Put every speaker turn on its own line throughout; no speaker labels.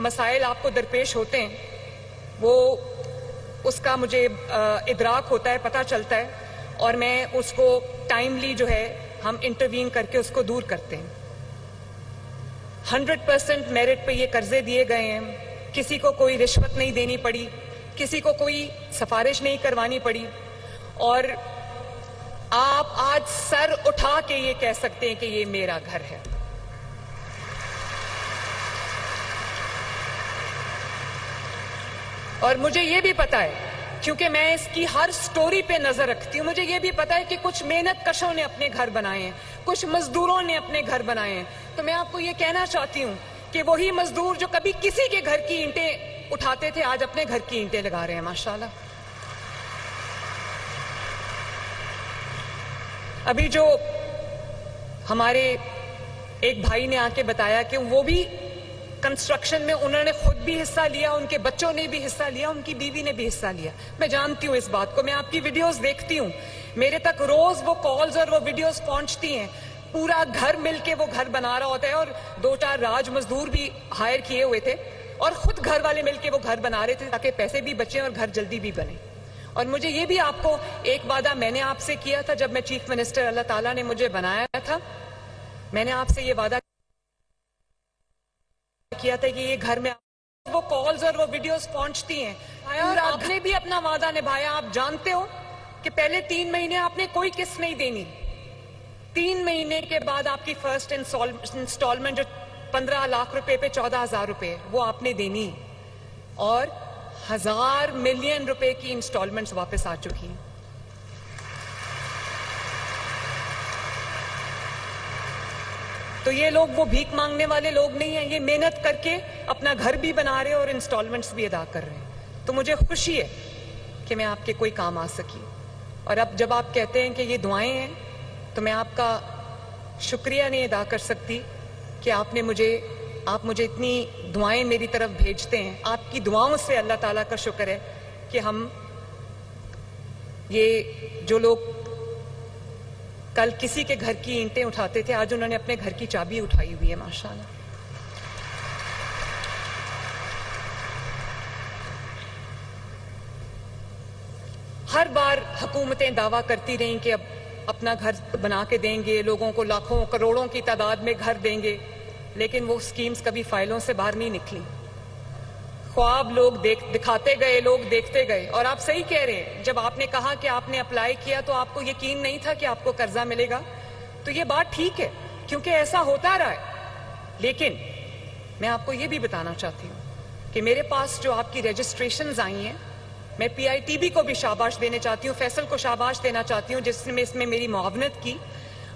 مسائل آپ کو درپیش ہوتے ہیں وہ اس کا مجھے ادراک ہوتا ہے، پتہ چلتا ہے، اور میں اس کو ٹائملی جو ہے ہم انٹروین کر کے اس کو دور کرتے ہیں۔ 100% میرٹ پہ یہ قرضے دیے گئے ہیں، کسی کو کوئی رشوت نہیں دینی پڑی، کسی کو کوئی سفارش نہیں کروانی پڑی، اور آپ آج سر اٹھا کے یہ کہہ سکتے ہیں کہ یہ میرا گھر ہے۔ اور مجھے یہ بھی پتا ہے، کیونکہ میں اس کی ہر سٹوری پہ نظر رکھتی ہوں، مجھے یہ بھی پتا ہے کہ کچھ محنت کشوں نے اپنے گھر بنائے ہیں، کچھ مزدوروں نے اپنے گھر بنائے ہیں۔ تو میں آپ کو یہ کہنا چاہتی ہوں کہ وہی مزدور جو کبھی کسی کے گھر کی اینٹیں اٹھاتے تھے آج اپنے گھر کی اینٹیں لگا رہے ہیں، ماشاءاللہ۔ ابھی جو ہمارے ایک بھائی نے آ کے بتایا کہ وہ بھی کنسٹرکشن میں انہوں نے خود بھی حصہ لیا، ان کے بچوں نے بھی حصہ لیا، ان کی بیوی نے بھی حصہ لیا۔ میں جانتی ہوں اس بات کو، میں آپ کی ویڈیوز دیکھتی ہوں، میرے تک روز وہ کالز اور وہ ویڈیوز پہنچتی ہیں۔ پورا گھر مل کے وہ گھر بنا رہا ہوتا ہے، اور 2-4 راج مزدور بھی ہائر کیے ہوئے تھے، اور خود گھر والے مل کے وہ گھر بنا رہے تھے تاکہ پیسے بھی بچیں اور گھر جلدی بھی بنے۔ اور مجھے یہ بھی آپ کو ایک وعدہ میں نے آپ سے کیا تھا جب میں چیف منسٹر، اللہ تعالیٰ نے مجھے بنایا تھا، میں نے آپ سے یہ وعدہ کیا تھا کہ یہ گھر میں وہ کالز اور وہ ویڈیوز پہنچتی ہیں، اور آپ نے بھی اپنا وعدہ نبھایا۔ آپ جانتے ہو کہ پہلے 3 مہینے آپ نے کوئی قسط نہیں دینی، 3 مہینے کے بعد آپ کی فرسٹ انسٹالمنٹ جو 15 لاکھ روپے پہ 14,000 روپے وہ آپ نے دینی، اور 1,000 ملین روپے کی انسٹالمنٹس واپس آ چکی ہیں۔ تو یہ لوگ وہ بھیک مانگنے والے لوگ نہیں ہیں، یہ محنت کر کے اپنا گھر بھی بنا رہے اور انسٹالمنٹس بھی ادا کر رہے ہیں۔ تو مجھے خوشی ہے کہ میں آپ کے کوئی کام آ سکی، اور اب جب آپ کہتے ہیں کہ یہ دعائیں ہیں تو میں آپ کا شکریہ نہیں ادا کر سکتی کہ آپ مجھے اتنی دعائیں میری طرف بھیجتے ہیں۔ آپ کی دعاؤں سے اللہ تعالیٰ کا شکر ہے کہ ہم یہ جو لوگ کل کسی کے گھر کی اینٹیں اٹھاتے تھے آج انہوں نے اپنے گھر کی چابی اٹھائی ہوئی ہے، ماشاءاللہ۔ ہر بار حکومتیں دعویٰ کرتی رہیں کہ اب اپنا گھر بنا کے دیں گے، لوگوں کو لاکھوں کروڑوں کی تعداد میں گھر دیں گے، لیکن وہ سکیمز کبھی فائلوں سے باہر نہیں نکلی۔ خواب لوگ دکھاتے گئے، لوگ دیکھتے گئے، اور آپ صحیح کہہ رہے ہیں، جب آپ نے کہا کہ آپ نے اپلائی کیا تو آپ کو یقین نہیں تھا کہ آپ کو قرضہ ملے گا، تو یہ بات ٹھیک ہے کیونکہ ایسا ہوتا رہا ہے۔ لیکن میں آپ کو یہ بھی بتانا چاہتی ہوں کہ میرے پاس جو آپ کی رجسٹریشنز آئی ہیں، میں PITB کو بھی شاباش دینا چاہتی ہوں، فیصل کو شاباش دینا چاہتی ہوں جس نے اس میں میری معاونت کی۔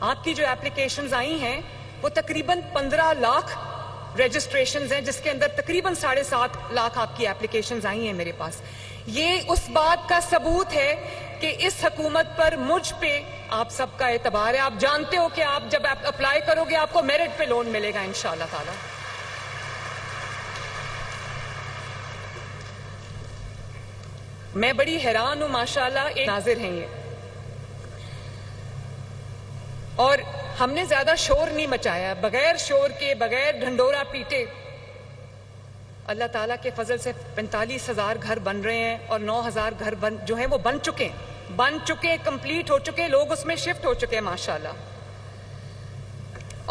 آپ کی جو اپلیکیشنز آئی ہیں وہ تقریباً 15 لاکھ رجسٹریشنز ہیں، جس کے اندر تقریباً 7.5 لاکھ آپ کی اپلیکیشنز آئی ہیں میرے پاس۔ یہ اس بات کا ثبوت ہے کہ اس حکومت پر، مجھ پہ آپ سب کا اعتبار ہے۔ آپ جانتے ہو کہ آپ جب اپلائی کرو گے آپ کو میرٹ پہ لون ملے گا انشاءاللہ تعالی۔ میں بڑی حیران ہوں، ماشاءاللہ ایک ناظر ہیں یہ، اور ہم نے زیادہ شور نہیں مچایا، بغیر شور کے، بغیر ڈھنڈورا پیٹے اللہ تعالیٰ کے فضل سے 45,000 گھر بن رہے ہیں، اور 9,000 گھر جو ہیں وہ بن چکے، کمپلیٹ ہو چکے، لوگ اس میں شفٹ ہو چکے ہیں ماشاءاللہ۔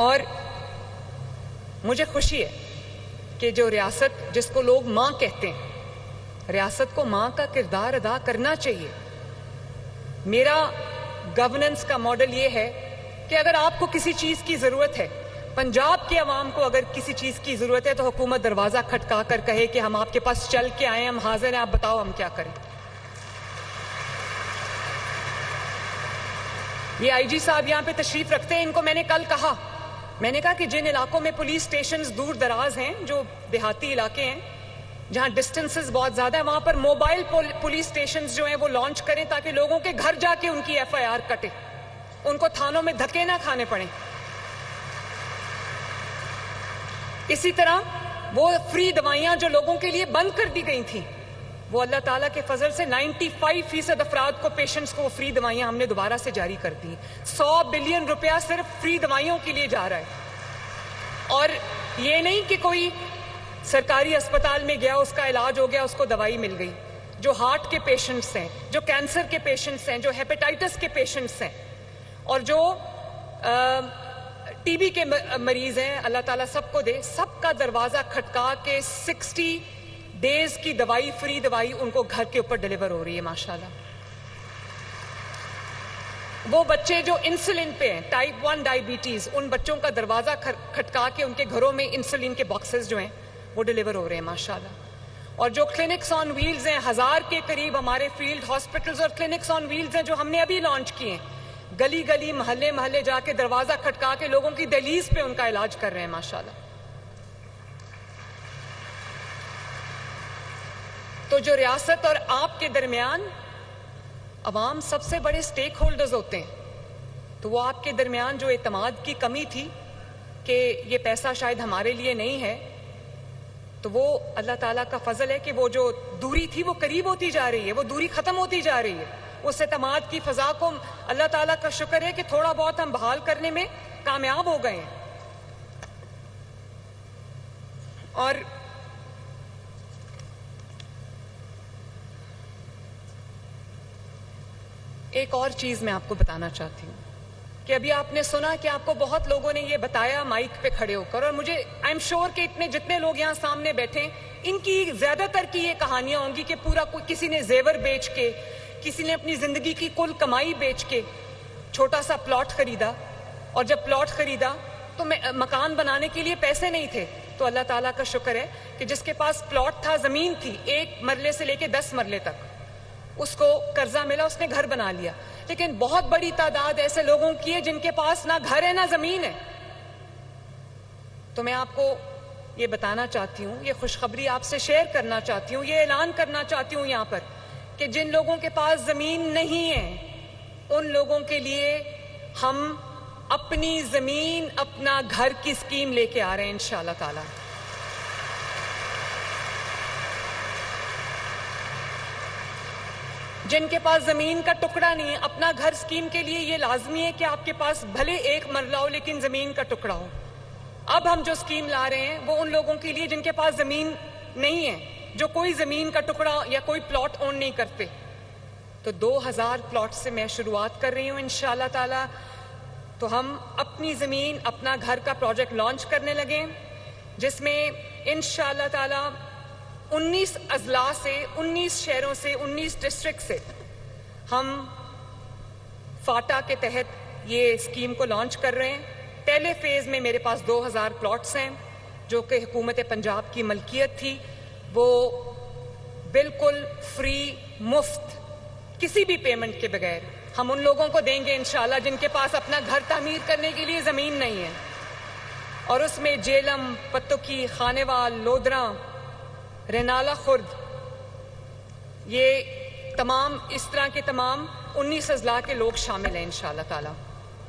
اور مجھے خوشی ہے کہ جو ریاست جس کو لوگ ماں کہتے ہیں، ریاست کو ماں کا کردار ادا کرنا چاہیے۔ میرا گورننس کا ماڈل یہ ہے کہ اگر آپ کو کسی چیز کی ضرورت ہے، پنجاب کے عوام کو اگر کسی چیز کی ضرورت ہے تو حکومت دروازہ کھٹکا کر کہے کہ ہم آپ کے پاس چل کے آئے ہیں، ہم حاضر ہیں، آپ بتاؤ ہم کیا کریں۔ یہ IG صاحب یہاں پہ تشریف رکھتے ہیں، ان کو میں نے کل کہا، میں نے کہا کہ جن علاقوں میں پولیس اسٹیشنز دور دراز ہیں، جو دیہاتی علاقے ہیں جہاں ڈسٹنسز بہت زیادہ ہیں، وہاں پر موبائل پولیس اسٹیشنز جو ہیں وہ لانچ کریں تاکہ لوگوں کے گھر جا کے ان کی FIR کٹے، ان کو تھانوں میں دھکے نہ کھانے پڑیں۔ اسی طرح وہ فری دوائیاں جو لوگوں کے لیے بند کر دی گئی تھیں، وہ اللہ تعالیٰ کے فضل سے 95% افراد کو، پیشنٹس کو فری دوائیاں ہم نے دوبارہ سے جاری کر دی۔ 100 بلین روپیہ صرف فری دوائیوں کے لیے جا رہا ہے، اور یہ نہیں کہ کوئی سرکاری اسپتال میں گیا، اس کا علاج ہو گیا، اس کو دوائی مل گئی. جو ہارٹ کے پیشنٹس ہیں، جو کینسر کے پیشنٹس ہیں، جو ہیپیٹائٹس کے پیشنٹس ہیں، اور جو ٹی بی کے مریض ہیں، اللہ تعالیٰ سب کو دے، سب کا دروازہ کھٹکا کے 60 ڈیز کی دوائی، فری دوائی ان کو گھر کے اوپر ڈیلیور ہو رہی ہے ماشاءاللہ. وہ بچے جو انسولین پہ ہیں، ٹائپ 1 ڈائبٹیز، ان بچوں کا دروازہ کھٹکا کے ان کے گھروں میں انسولین کے باکسز جو ہیں وہ ڈیلیور ہو رہے ہیں ماشاءاللہ. اور جو کلینکس آن ویلز ہیں، 1000 کے قریب ہمارے فیلڈ ہاسپٹلز اور کلینکس آن ویلز ہیں جو ہم نے ابھی لانچ کیے ہیں. گلی گلی، محلے محلے جا کے دروازہ کھٹکا کے لوگوں کی دہلیز پہ ان کا علاج کر رہے ہیں ماشاءاللہ. تو جو ریاست اور آپ کے درمیان عوام سب سے بڑے سٹیک ہولڈرز ہوتے ہیں، تو وہ آپ کے درمیان جو اعتماد کی کمی تھی کہ یہ پیسہ شاید ہمارے لیے نہیں ہے، تو وہ اللہ تعالیٰ کا فضل ہے کہ وہ جو دوری تھی وہ قریب ہوتی جا رہی ہے، وہ دوری ختم ہوتی جا رہی ہے. اس اعتماد کی فضا کو اللہ تعالیٰ کا شکر ہے کہ تھوڑا بہت ہم بحال کرنے میں کامیاب ہو گئے ہیں. اور ایک اور چیز میں آپ کو بتانا چاہتی ہوں کہ ابھی آپ نے سنا کہ آپ کو بہت لوگوں نے یہ بتایا مائک پہ کھڑے ہو کر، اور مجھے آئی ایم شیور کہ جتنے لوگ یہاں سامنے بیٹھے ان کی زیادہ تر کی یہ کہانیاں ہوں گی کہ پورا کسی نے زیور بیچ کے، کسی نے اپنی زندگی کی کل کمائی بیچ کے چھوٹا سا پلاٹ خریدا، اور جب پلاٹ خریدا تو مکان بنانے کے لیے پیسے نہیں تھے. تو اللہ تعالیٰ کا شکر ہے کہ جس کے پاس پلاٹ تھا، زمین تھی، 1 مرلے سے لے کے 10 مرلے تک، اس کو قرضہ ملا، اس نے گھر بنا لیا. لیکن بہت بڑی تعداد ایسے لوگوں کی ہے جن کے پاس نہ گھر ہے نہ زمین ہے. تو میں آپ کو یہ بتانا چاہتی ہوں، یہ خوشخبری آپ سے شیئر کرنا چاہتی ہوں، یہ اعلان کرنا چاہتی ہوں یہاں پر کہ جن لوگوں کے پاس زمین نہیں ہے ان لوگوں کے لیے ہم اپنی زمین اپنا گھر کی اسکیم لے کے آ رہے ہیں انشاءاللہ تعالی. جن کے پاس زمین کا ٹکڑا نہیں ہے، اپنا گھر اسکیم کے لیے یہ لازمی ہے کہ آپ کے پاس بھلے 1 مرلہ ہو لیکن زمین کا ٹکڑا ہو. اب ہم جو اسکیم لا رہے ہیں وہ ان لوگوں کے لیے جن کے پاس زمین نہیں ہے، جو کوئی زمین کا ٹکڑا یا کوئی پلاٹ اون نہیں کرتے. تو 2000 پلاٹ سے میں شروعات کر رہی ہوں انشاءاللہ تعالی. تو ہم اپنی زمین اپنا گھر کا پروجیکٹ لانچ کرنے لگے، جس میں انشاءاللہ تعالی 19 اضلاع سے، 19 شہروں سے، 19 ڈسٹرکٹ سے ہم فاٹا کے تحت یہ اسکیم کو لانچ کر رہے ہیں. پہلے فیز میں میرے پاس 2000 پلاٹس ہیں جو کہ حکومت پنجاب کی ملکیت تھی. وہ بالکل فری، مفت، کسی بھی پیمنٹ کے بغیر ہم ان لوگوں کو دیں گے انشاءاللہ جن کے پاس اپنا گھر تعمیر کرنے کے لیے زمین نہیں ہے. اور اس میں جیلم، پتوکی، خانیوال، لودھراں، رینالہ خرد، یہ تمام اس طرح کے تمام 19 اضلاع کے لوگ شامل ہیں انشاءاللہ تعالی.